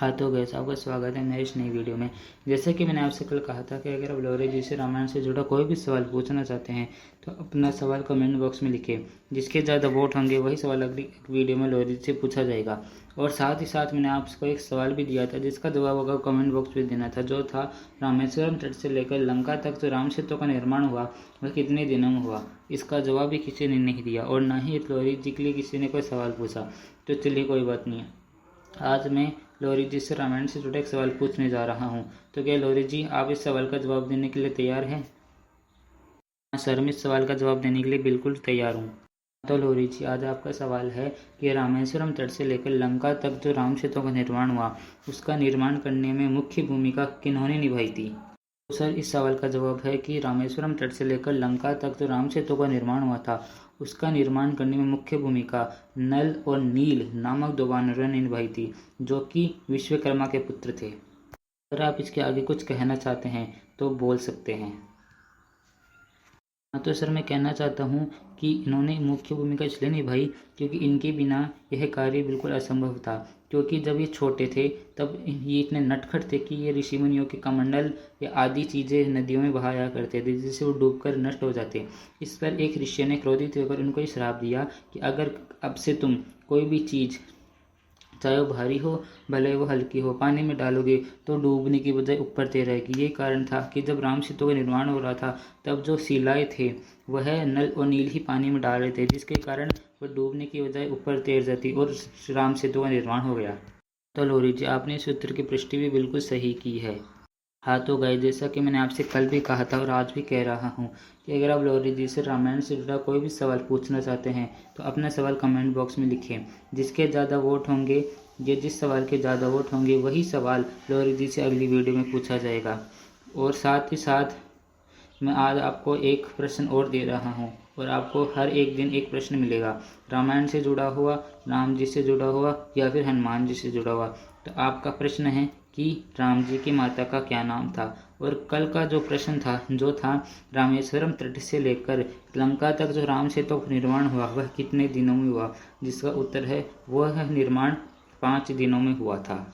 हाँ तो गैस आपका स्वागत है मेरी इस नई वीडियो में। जैसे कि मैंने आपसे कल कहा था कि अगर आप लोरी जी से रामायण से जुड़ा कोई भी सवाल पूछना चाहते हैं तो अपना सवाल कमेंट बॉक्स में लिखें। जिसके ज़्यादा वोट होंगे वही सवाल अगली वीडियो में लोरी जी से पूछा जाएगा। और साथ ही साथ मैंने आपको एक सवाल भी दिया था जिसका जवाब अगर कमेंट बॉक्स में देना था, जो था रामेश्वरम तट से लेकर लंका तक जो राम सेतु का निर्माण हुआ वह कितने दिनों में हुआ। इसका जवाब भी किसी ने नहीं दिया और ना ही लोरी जी के लिए किसी ने कोई सवाल पूछा। तो चलिए कोई बात नहीं है, आज मैं लोरी जी से रामायण से जुड़ा एक सवाल पूछने जा रहा हूँ। तो क्या लोरी जी आप इस सवाल का जवाब देने के लिए तैयार हैं? हाँ सर, मैं इस सवाल का जवाब देने के लिए बिल्कुल तैयार हूँ। तो लोरी जी आज आपका सवाल है कि रामेश्वरम तट से लेकर लंका तक जो राम सेतु का निर्माण हुआ उसका निर्माण करने में मुख्य भूमिका किन्होंने निभाई थी। तो सर इस सवाल का जवाब है कि रामेश्वरम तट से लेकर लंका तक जो राम सेतु का निर्माण हुआ था उसका निर्माण करने में मुख्य भूमिका नल और नील नामक दो वानरों ने निभाई थी, जो कि विश्वकर्मा के पुत्र थे। अगर आप इसके आगे कुछ कहना चाहते हैं तो बोल सकते हैं। हाँ तो सर मैं कहना चाहता हूँ कि इन्होंने मुख्य भूमिका इसलिए निभाई क्योंकि इनके बिना यह कार्य बिल्कुल असंभव था। क्योंकि जब ये छोटे थे तब ये इतने नटखट थे कि ये ऋषि मुनियों के कमंडल या आदि चीज़ें नदियों में बहाया करते थे जिससे वो डूबकर नष्ट हो जाते। इस पर एक ऋषि ने क्रोधित होकर उनको ये श्राप दिया कि अगर अब से तुम कोई भी चीज़, चाहे वो भारी हो भले वो हल्की हो, पानी में डालोगे तो डूबने की बजाय ऊपर तैरेगी। ये कारण था कि जब राम सेतु का निर्माण हो रहा था तब जो शिलाएं थे वह नल और नील ही पानी में डाल रहे थे, जिसके कारण वह डूबने की बजाय ऊपर तैर जाती और राम सेतु का निर्माण हो गया। तो लोरी जी आपने इस उत्तर की पुष्टि भी बिल्कुल सही की है। हाँ तो गाइस, जैसा कि मैंने आपसे कल भी कहा था और आज भी कह रहा हूँ कि अगर आप लोरी जी से रामायण से जुड़ा कोई भी सवाल पूछना चाहते हैं तो अपना सवाल कमेंट बॉक्स में लिखें। जिसके ज़्यादा वोट होंगे, जिस सवाल के ज़्यादा वोट होंगे वही सवाल लोरी जी से अगली वीडियो में पूछा जाएगा। और साथ ही साथ मैं आज आपको एक प्रश्न और दे रहा हूँ और आपको हर एक दिन एक प्रश्न मिलेगा, रामायण से जुड़ा हुआ, राम जी से जुड़ा हुआ या फिर हनुमान जी से जुड़ा हुआ। तो आपका प्रश्न है कि राम जी की माता का क्या नाम था। और कल का जो प्रश्न था जो था रामेश्वरम तट से लेकर लंका तक जो राम सेतु का निर्माण हुआ वह कितने दिनों में हुआ, जिसका उत्तर है वह निर्माण 5 दिनों में हुआ था।